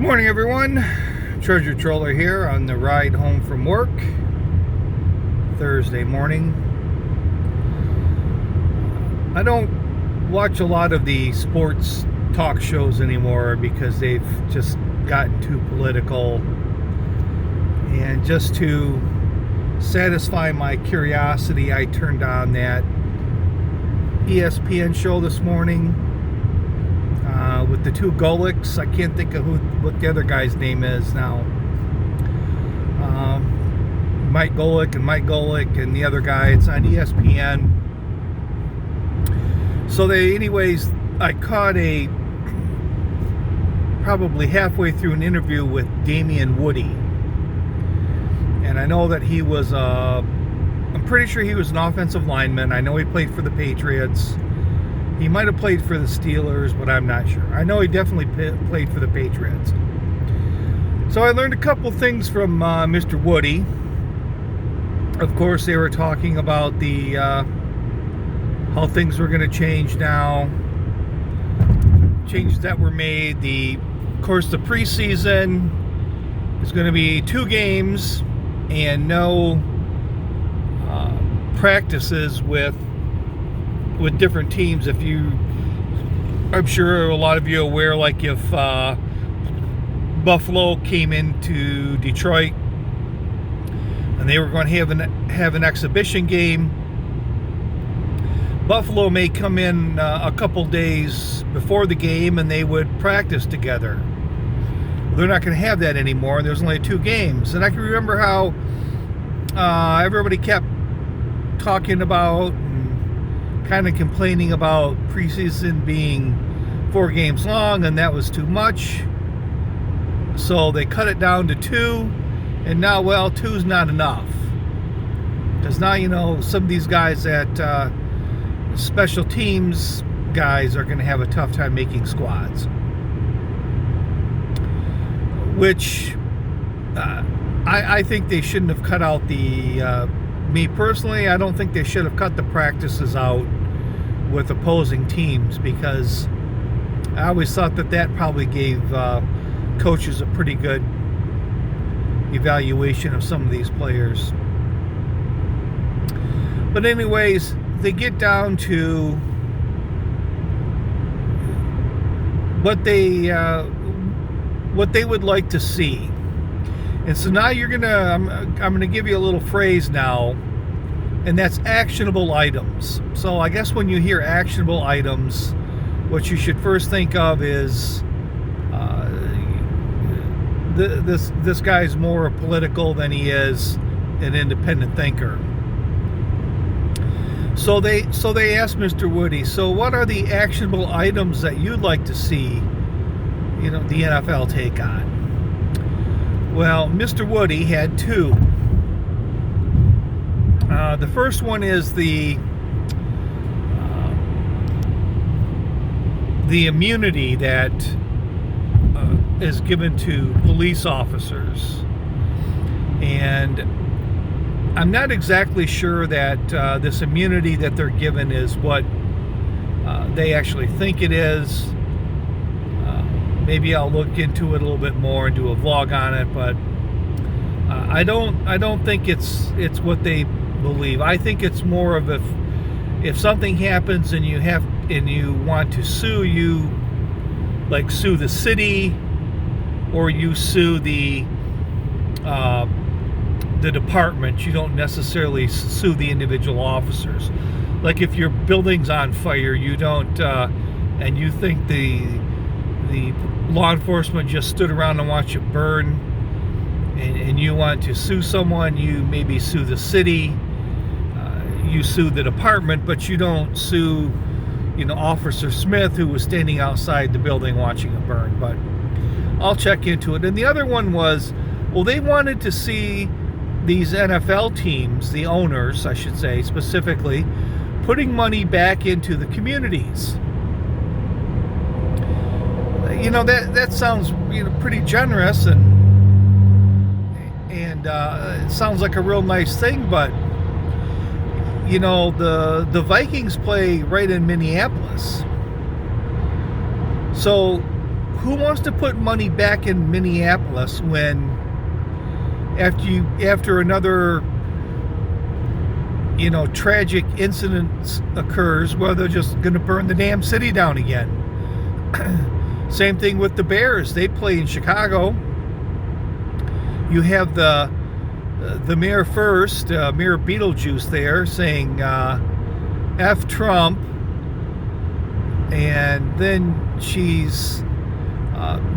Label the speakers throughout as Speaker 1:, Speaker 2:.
Speaker 1: Morning, everyone. Treasure Troller here on the ride home from work. Thursday morning. I don't watch a lot of the sports talk shows anymore because they've just gotten too political. And just to satisfy my curiosity, I turned on that ESPN show this morning with the two Golics. I can't think of what the other guy's name is now. Mike Golick and the other guy. It's on ESPN. So I caught probably halfway through an interview with Damien Woody. And I know that he was, I'm pretty sure he was an offensive lineman. I know he played for the Patriots. He might have played for the Steelers, but I'm not sure. I know he definitely played for the Patriots. So I learned a couple things from Mr. Woody. Of course, they were talking about the how things were going to change now. Changes that were made. Of course, the preseason is going to be 2 games and no practices with different teams. I'm sure a lot of you are aware, like if Buffalo came into Detroit and they were going to have an exhibition game, Buffalo may come in a couple days before the game and they would practice together. They're not going to have that anymore. There's only 2 games. And I can remember how everybody kept talking about, kind of complaining about preseason being 4 games long, and that was too much. So they cut it down to 2, and now, 2's not enough. Because now, some of these guys that special teams guys are going to have a tough time making squads. Which I think they shouldn't have cut out me personally, I don't think they should have cut the practices out with opposing teams, because I always thought that probably gave coaches a pretty good evaluation of some of these players. But anyways, they get down to what they would like to see. And so now I'm gonna give you a little phrase now, and that's actionable items. So I guess when you hear actionable items, what you should first think of is this guy's more political than he is an independent thinker. So they asked Mr. Woody, so what are the actionable items that you'd like to see, the NFL take on? Well, Mr. Woody had 2. The first one is the immunity that is given to police officers. And I'm not exactly sure that this immunity that they're given is what they actually think it is. Maybe I'll look into it a little bit more and do a vlog on it, but I don't think it's what they believe. I think it's more of if something happens and you want to sue, you like sue the city, or you sue the department. You don't necessarily sue the individual officers. Like if your building's on fire, you don't and you think the law enforcement just stood around and watched it burn, and you want to sue someone, you maybe sue the city, you sue the department, but you don't sue, Officer Smith, who was standing outside the building watching it burn. But I'll check into it. And the other one was, they wanted to see these NFL teams, the owners, I should say, specifically, putting money back into the communities. That sounds pretty generous, and it sounds like a real nice thing, but the Vikings play right in Minneapolis. So who wants to put money back in Minneapolis when after another tragic incident occurs where they're just going to burn the damn city down again? Same thing with the Bears. They play in Chicago. You have the mayor first, Mayor Beetlejuice there, saying F Trump, and then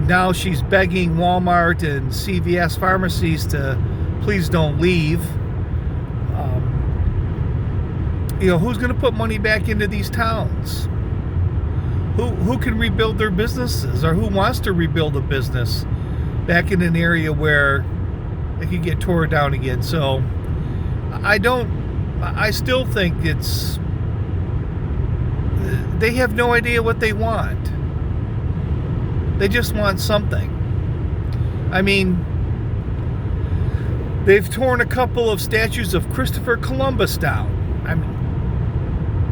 Speaker 1: now she's begging Walmart and CVS pharmacies to please don't leave. Who's going to put money back into these towns? Who can rebuild their businesses, or who wants to rebuild a business back in an area where it could get torn down again? So I still think they have no idea what they want. They just want something. I mean, they've torn a couple of statues of Christopher Columbus down. I mean,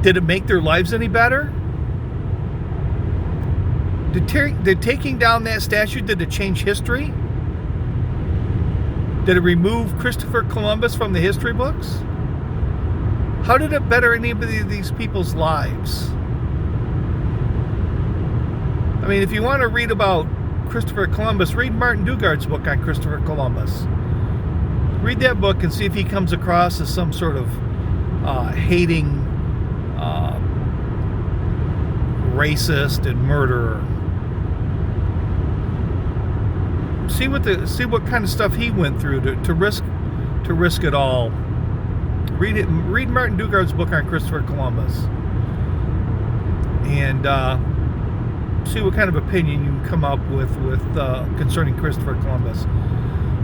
Speaker 1: did it make their lives any better? Did taking down that statue, did it change history? Did it remove Christopher Columbus from the history books? How did it better any of these people's lives? I mean, if you want to read about Christopher Columbus, read Martin Dugard's book on Christopher Columbus. Read that book and see if he comes across as some sort of hating racist and murderer. See what kind of stuff he went through to risk it all. Read Martin Dugard's book on Christopher Columbus, and see what kind of opinion you can come up with concerning Christopher Columbus.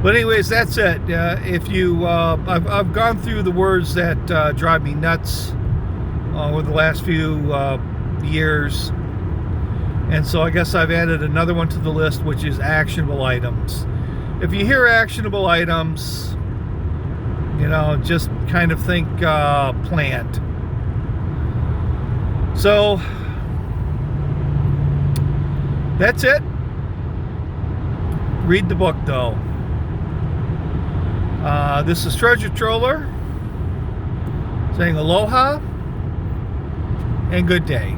Speaker 1: But anyways, that's it. I've gone through the words that drive me nuts over the last few years, and so I guess I've added another one to the list, which is actionable items. If you hear actionable items, just kind of think plant. So that's it. Read the book, though. This is Treasure Troller saying aloha and good day.